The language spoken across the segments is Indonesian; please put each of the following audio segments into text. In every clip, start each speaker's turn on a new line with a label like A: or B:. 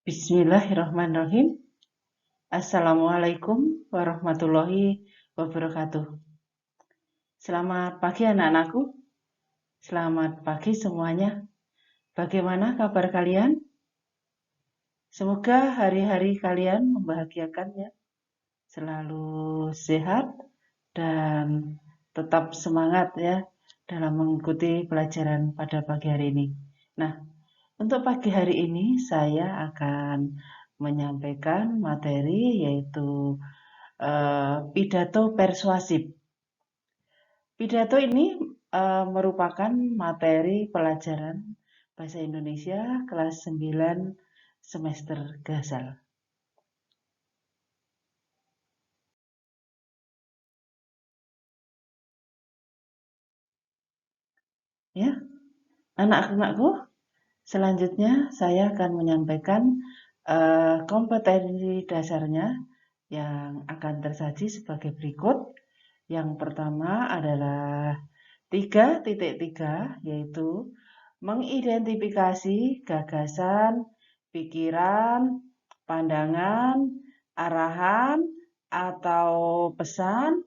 A: Bismillahirrahmanirrahim. Assalamualaikum warahmatullahi wabarakatuh. Selamat pagi anak-anakku. Selamat pagi semuanya. Bagaimana kabar kalian? Semoga hari-hari kalian membahagiakan ya. Selalu sehat dan tetap semangat ya dalam mengikuti pelajaran pada pagi hari ini. Nah, untuk pagi hari ini saya akan menyampaikan materi yaitu pidato persuasif. Pidato ini merupakan materi pelajaran Bahasa Indonesia kelas 9 semester Gasal. Ya, anak-anakku, selanjutnya saya akan menyampaikan kompetensi dasarnya yang akan tersaji sebagai berikut. Yang pertama adalah 3.3, yaitu mengidentifikasi gagasan, pikiran, pandangan, arahan, atau pesan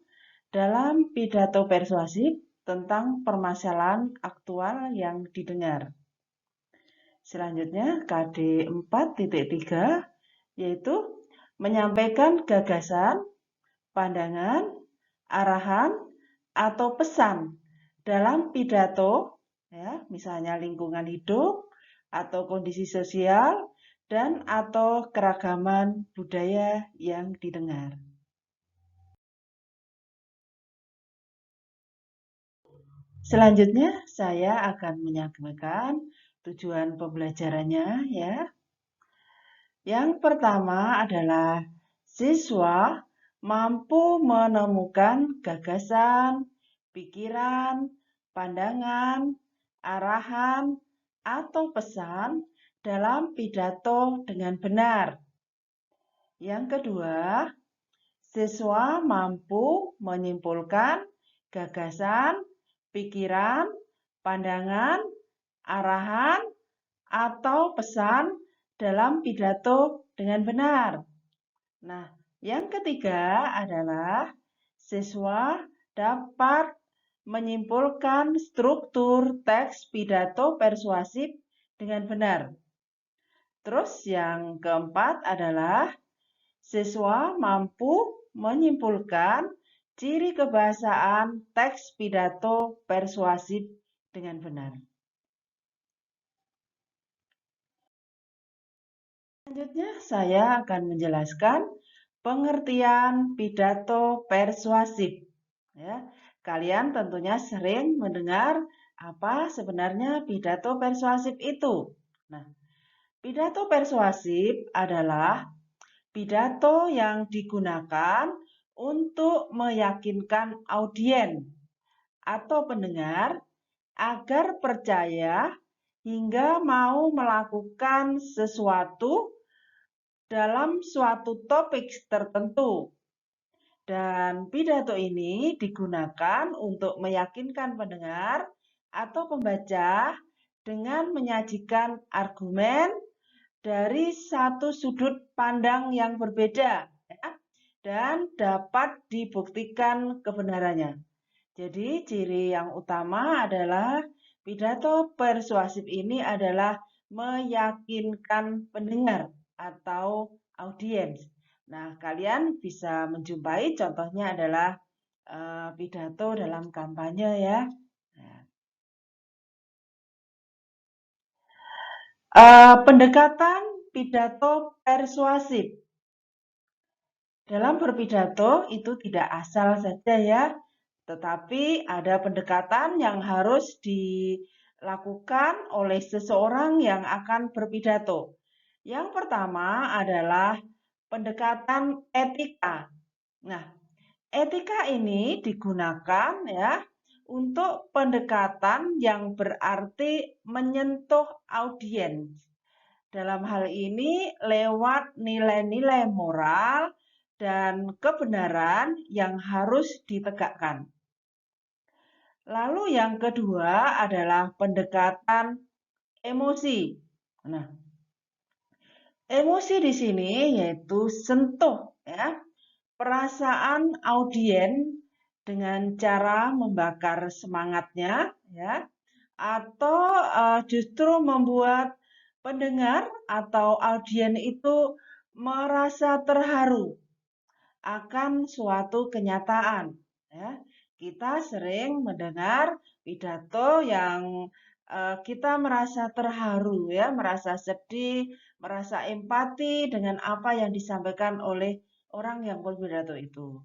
A: dalam pidato persuasif tentang permasalahan aktual yang didengar. Selanjutnya, KD 4.3, yaitu menyampaikan gagasan, pandangan, arahan, atau pesan dalam pidato, ya, misalnya lingkungan hidup, atau kondisi sosial, dan atau keragaman budaya yang didengar. Selanjutnya, saya akan menyampaikan tujuan pembelajarannya ya. Yang pertama adalah siswa mampu menemukan gagasan, pikiran, pandangan, arahan, atau pesan dalam pidato dengan benar. Yang kedua, siswa mampu menyimpulkan gagasan, pikiran, pandangan, arahan, atau pesan dalam pidato dengan benar. Nah, yang ketiga adalah siswa dapat menyimpulkan struktur teks pidato persuasif dengan benar. Terus yang keempat adalah siswa mampu menyimpulkan ciri kebahasaan teks pidato persuasif dengan benar. Selanjutnya saya akan menjelaskan pengertian pidato persuasif. Ya, kalian tentunya sering mendengar apa sebenarnya pidato persuasif itu. Nah, pidato persuasif adalah pidato yang digunakan untuk meyakinkan audiens atau pendengar agar percaya hingga mau melakukan sesuatu dalam suatu topik tertentu. Dan pidato ini digunakan untuk meyakinkan pendengar atau pembaca dengan menyajikan argumen dari satu sudut pandang yang berbeda dan dapat dibuktikan kebenarannya. Jadi ciri yang utama adalah pidato persuasif ini adalah meyakinkan pendengar atau audiens. Nah, kalian bisa menjumpai contohnya adalah pidato dalam kampanye ya. Pendekatan pidato persuasif. Dalam berpidato itu tidak asal saja ya, tetapi ada pendekatan yang harus dilakukan oleh seseorang yang akan berpidato. Yang pertama adalah pendekatan etika. Nah, etika ini digunakan ya untuk pendekatan yang berarti menyentuh audiens. Dalam hal ini lewat nilai-nilai moral dan kebenaran yang harus ditegakkan. Lalu yang kedua adalah pendekatan emosi. Nah, Emosi di sini yaitu sentuh ya, perasaan audien dengan cara membakar semangatnya ya, atau justru membuat pendengar atau audien itu merasa terharu akan suatu kenyataan ya. Kita sering mendengar pidato yang kita merasa terharu ya, merasa sedih, merasa empati dengan apa yang disampaikan oleh orang yang berpidato itu.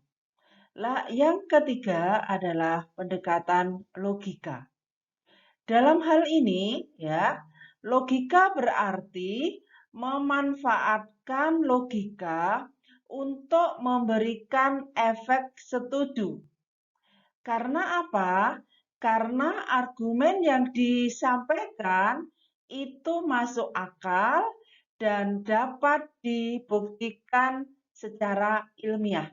A: Lah, yang ketiga adalah pendekatan logika. Dalam hal ini ya, logika berarti memanfaatkan logika untuk memberikan efek setuju. Karena apa? Karena argumen yang disampaikan itu masuk akal dan dapat dibuktikan secara ilmiah.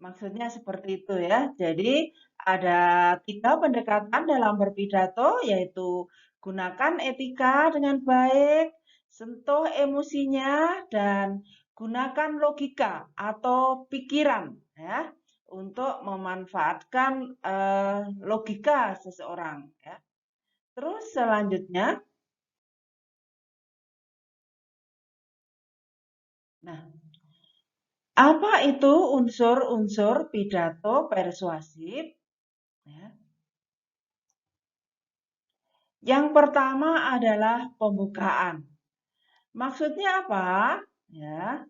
A: Maksudnya seperti itu ya. Jadi ada 3 pendekatan dalam berpidato, yaitu gunakan etika dengan baik, sentuh emosinya, dan gunakan logika atau pikiran ya untuk memanfaatkan logika seseorang ya. Terus selanjutnya, nah, apa itu unsur-unsur pidato persuasif? Ya. Yang pertama adalah pembukaan. Maksudnya apa? Ya,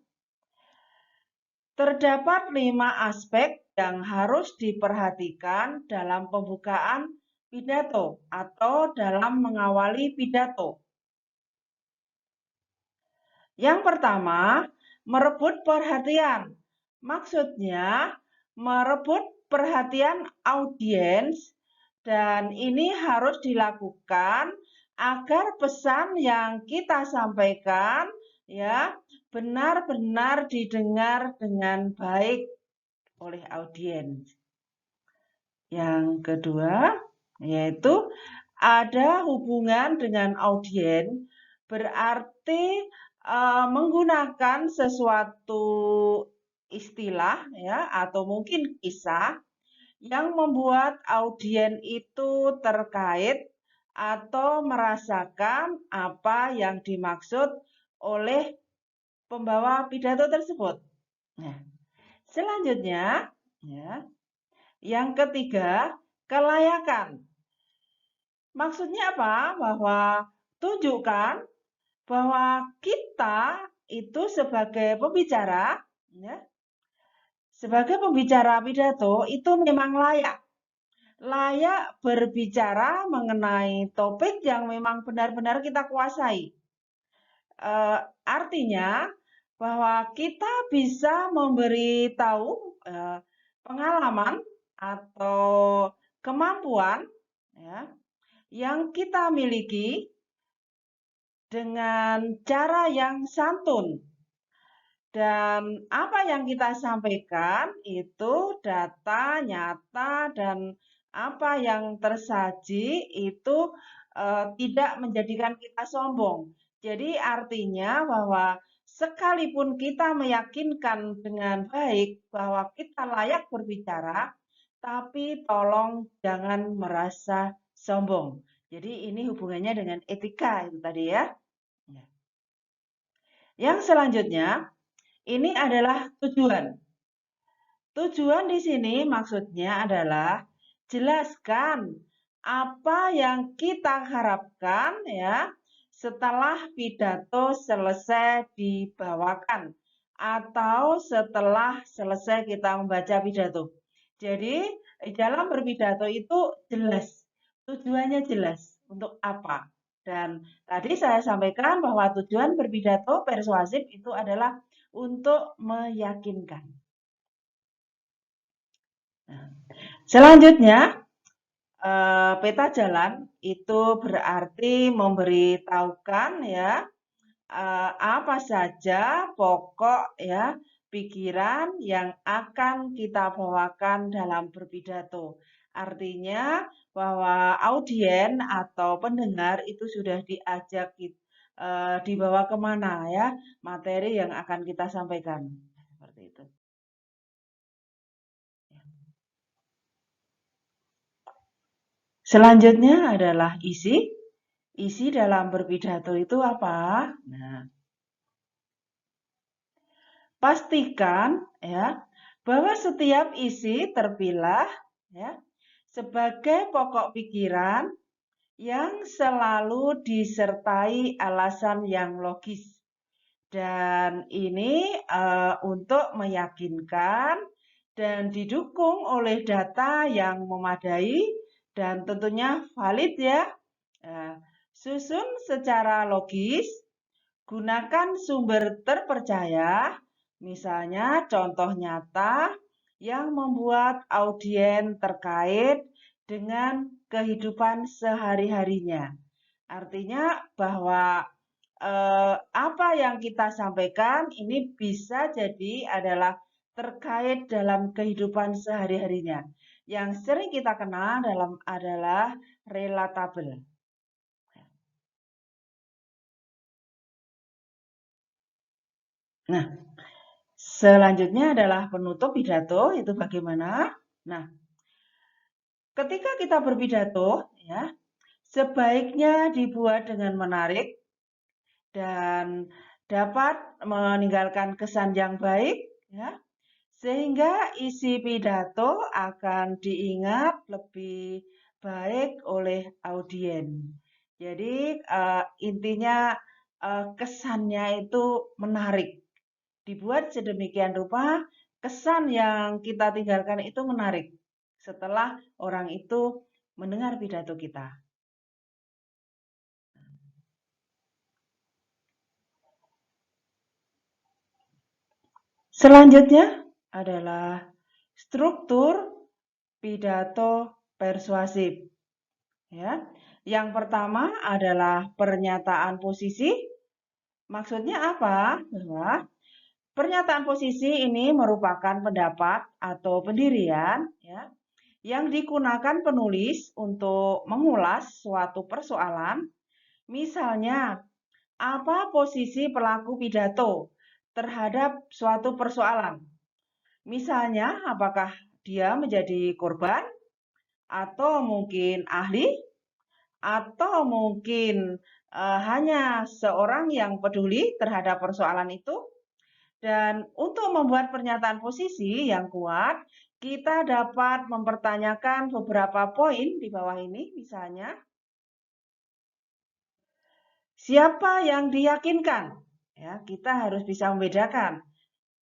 A: terdapat 5 aspek yang harus diperhatikan dalam pembukaan pidato atau dalam mengawali pidato. Yang pertama, merebut perhatian. Maksudnya, merebut perhatian audiens dan ini harus dilakukan agar pesan yang kita sampaikan ya benar-benar didengar dengan baik oleh audiens. Yang kedua, yaitu ada hubungan dengan audiens, berarti menggunakan sesuatu istilah ya atau mungkin kisah yang membuat audiens itu terkait atau merasakan apa yang dimaksud oleh pembawa pidato tersebut. Nah, selanjutnya ya, yang ketiga, kelayakan. Maksudnya apa? Bahwa tunjukkan bahwa kita itu sebagai pembicara ya, sebagai pembicara pidato itu memang layak berbicara mengenai topik yang memang benar-benar kita kuasai. Artinya bahwa kita bisa memberitahu pengalaman atau kemampuan ya, yang kita miliki dengan cara yang santun. Dan apa yang kita sampaikan itu data nyata dan apa yang tersaji itu tidak menjadikan kita sombong. Jadi artinya bahwa sekalipun kita meyakinkan dengan baik bahwa kita layak berbicara, tapi tolong jangan merasa sombong. Jadi ini hubungannya dengan etika itu tadi ya. Yang selanjutnya, ini adalah tujuan. Tujuan di sini maksudnya adalah jelaskan apa yang kita harapkan ya setelah pidato selesai dibawakan atau setelah selesai kita membaca pidato. Jadi dalam berpidato itu jelas, tujuannya jelas untuk apa. Dan tadi saya sampaikan bahwa tujuan berpidato persuasif itu adalah untuk meyakinkan. Nah, selanjutnya, peta jalan itu berarti memberitahukan ya apa saja pokok ya pikiran yang akan kita bawakan dalam berpidato. Artinya bahwa audien atau pendengar itu sudah diajak dibawa kemana ya materi yang akan kita sampaikan. Seperti itu. Selanjutnya adalah isi. Isi dalam berpidato itu apa? Nah, pastikan ya bahwa setiap isi terpilah ya sebagai pokok pikiran yang selalu disertai alasan yang logis. Dan ini untuk meyakinkan dan didukung oleh data yang memadai dan tentunya valid ya. Susun secara logis, gunakan sumber terpercaya, misalnya contoh nyata yang membuat audien terkait dengan kehidupan sehari-harinya. Artinya bahwa apa yang kita sampaikan ini bisa jadi adalah terkait dalam kehidupan sehari-harinya. Yang sering kita kenal adalah relatable. Nah, selanjutnya adalah penutup pidato, itu bagaimana? Nah, ketika kita berpidato, ya, sebaiknya dibuat dengan menarik dan dapat meninggalkan kesan yang baik, ya, sehingga isi pidato akan diingat lebih baik oleh audien. Jadi intinya kesannya itu menarik. Dibuat sedemikian rupa kesan yang kita tinggalkan itu menarik setelah orang itu mendengar pidato kita. Selanjutnya adalah struktur pidato persuasif. Ya. Yang pertama adalah pernyataan posisi. Maksudnya apa? Bahwa pernyataan posisi ini merupakan pendapat atau pendirian ya, yang digunakan penulis untuk mengulas suatu persoalan. Misalnya, apa posisi pelaku pidato terhadap suatu persoalan? Misalnya, apakah dia menjadi korban atau mungkin ahli atau mungkin hanya seorang yang peduli terhadap persoalan itu. Dan untuk membuat pernyataan posisi yang kuat, kita dapat mempertanyakan beberapa poin di bawah ini, misalnya siapa yang diyakinkan? Ya, kita harus bisa membedakan.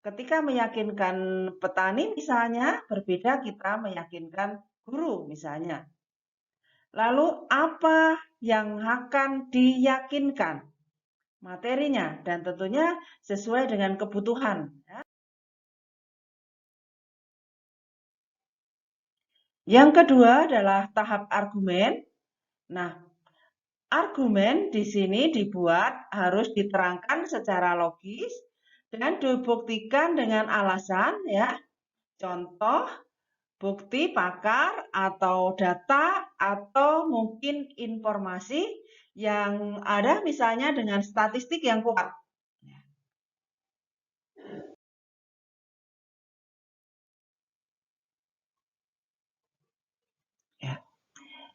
A: Ketika meyakinkan petani misalnya, berbeda kita meyakinkan guru misalnya. Lalu apa yang akan diyakinkan? Materinya dan tentunya sesuai dengan kebutuhan. Yang kedua adalah tahap argumen. Nah, argumen di sini dibuat harus diterangkan secara logis dan dibuktikan dengan alasan ya. Contoh bukti pakar atau data atau mungkin informasi yang ada misalnya dengan statistik yang kuat. Ya.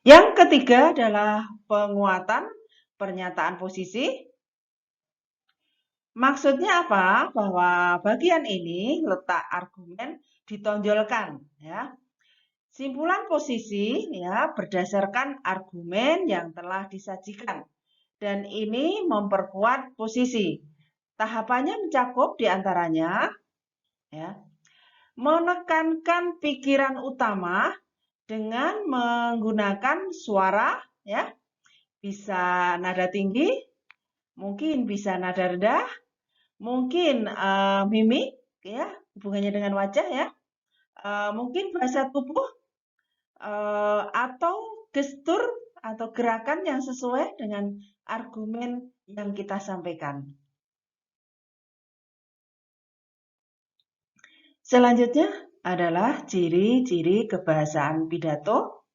A: Yang ketiga adalah penguatan pernyataan posisi. Maksudnya apa? Bahwa bagian ini letak argumen ditonjolkan ya. Simpulan posisi ya berdasarkan argumen yang telah disajikan dan ini memperkuat posisi. Tahapannya mencakup diantaranya ya, menekankan pikiran utama dengan menggunakan suara ya, bisa nada tinggi, mungkin bisa nada rendah, mungkin mimik ya, hubungannya dengan wajah ya, mungkin bahasa tubuh atau gestur atau gerakan yang sesuai dengan argumen yang kita sampaikan. Selanjutnya adalah ciri-ciri kebahasaan pidato.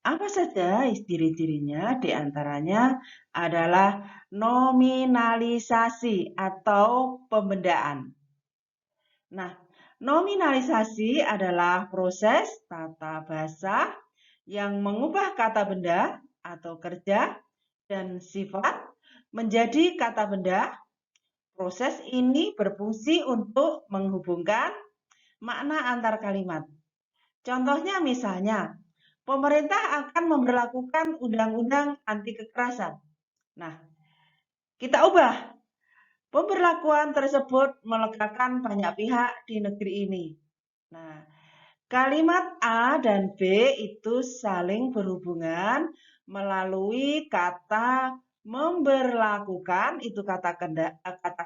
A: Apa saja ciri-cirinya? Di antaranya adalah nominalisasi atau pembendaan. Nah, nominalisasi adalah proses tata bahasa yang mengubah kata benda atau kerja dan sifat menjadi kata benda. Proses ini berfungsi untuk menghubungkan makna antar kalimat. Contohnya misalnya, pemerintah akan memberlakukan undang-undang anti kekerasan. Nah, kita ubah. Pemberlakuan tersebut melegakan banyak pihak di negeri ini. Nah, kalimat A dan B itu saling berhubungan melalui kata memberlakukan, itu kata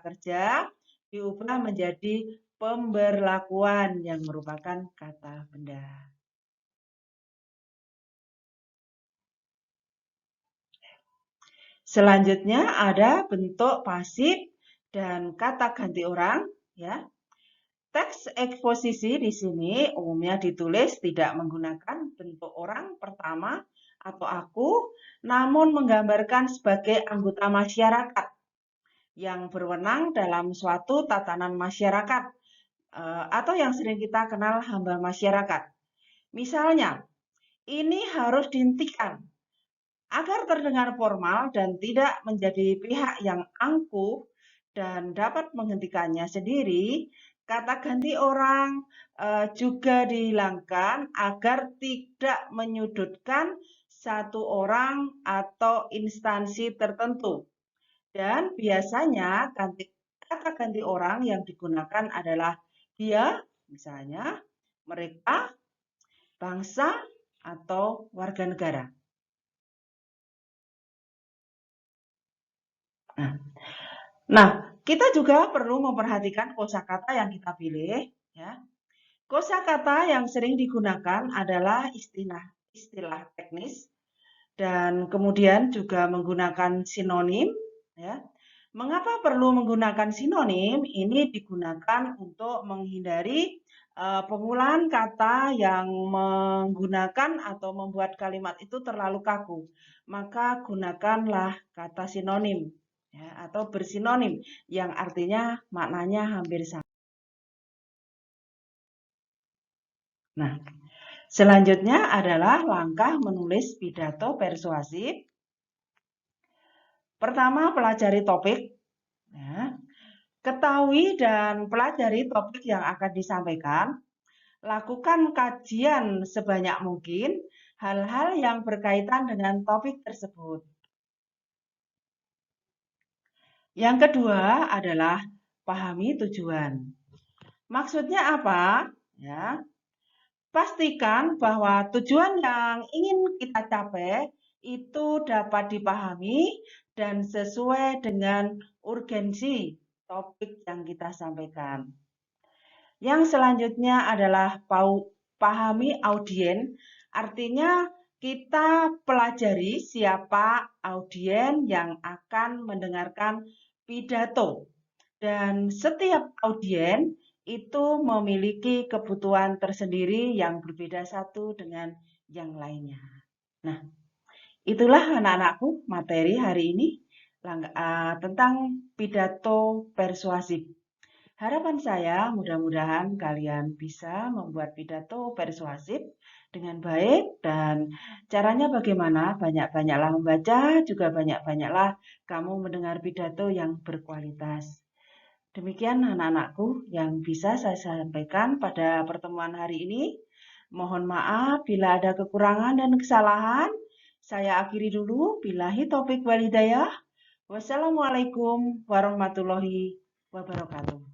A: kerja, diubah menjadi pemberlakuan yang merupakan kata benda. Selanjutnya ada bentuk pasif dan kata ganti orang, ya. Teks eksposisi di sini umumnya ditulis tidak menggunakan bentuk orang pertama atau aku, namun menggambarkan sebagai anggota masyarakat yang berwenang dalam suatu tatanan masyarakat atau yang sering kita kenal hamba masyarakat. Misalnya, ini harus dihentikan agar terdengar formal dan tidak menjadi pihak yang angkuh dan dapat menghentikannya sendiri, kata ganti orang juga dihilangkan agar tidak menyudutkan satu orang atau instansi tertentu. Dan biasanya kata ganti orang yang digunakan adalah dia, misalnya mereka, bangsa, atau warga negara. Nah, kita juga perlu memperhatikan kosakata yang kita pilih, ya. Kosakata yang sering digunakan adalah istilah teknis dan kemudian juga menggunakan sinonim, ya. Mengapa perlu menggunakan sinonim? Ini digunakan untuk menghindari penggunaan kata yang menggunakan atau membuat kalimat itu terlalu kaku. Maka gunakanlah kata sinonim, ya, atau bersinonim yang artinya maknanya hampir sama. Nah, selanjutnya adalah langkah menulis pidato persuasif. Pertama, pelajari topik. Ya. Ketahui dan pelajari topik yang akan disampaikan. Lakukan kajian sebanyak mungkin hal-hal yang berkaitan dengan topik tersebut. Yang kedua adalah pahami tujuan. Maksudnya apa? Ya, pastikan bahwa tujuan yang ingin kita capai itu dapat dipahami dan sesuai dengan urgensi topik yang kita sampaikan. Yang selanjutnya adalah pahami audien, artinya kita pelajari siapa audien yang akan mendengarkan pidato. Dan setiap audien itu memiliki kebutuhan tersendiri yang berbeda satu dengan yang lainnya. Nah, itulah anak-anakku materi hari ini tentang pidato persuasif. Harapan saya mudah-mudahan kalian bisa membuat pidato persuasif dengan baik dan caranya bagaimana? Banyak-banyaklah membaca, juga banyak-banyaklah kamu mendengar pidato yang berkualitas. Demikian anak-anakku yang bisa saya sampaikan pada pertemuan hari ini. Mohon maaf bila ada kekurangan dan kesalahan. Saya akhiri dulu. Billahi taufik walhidayah. Wassalamualaikum warahmatullahi wabarakatuh.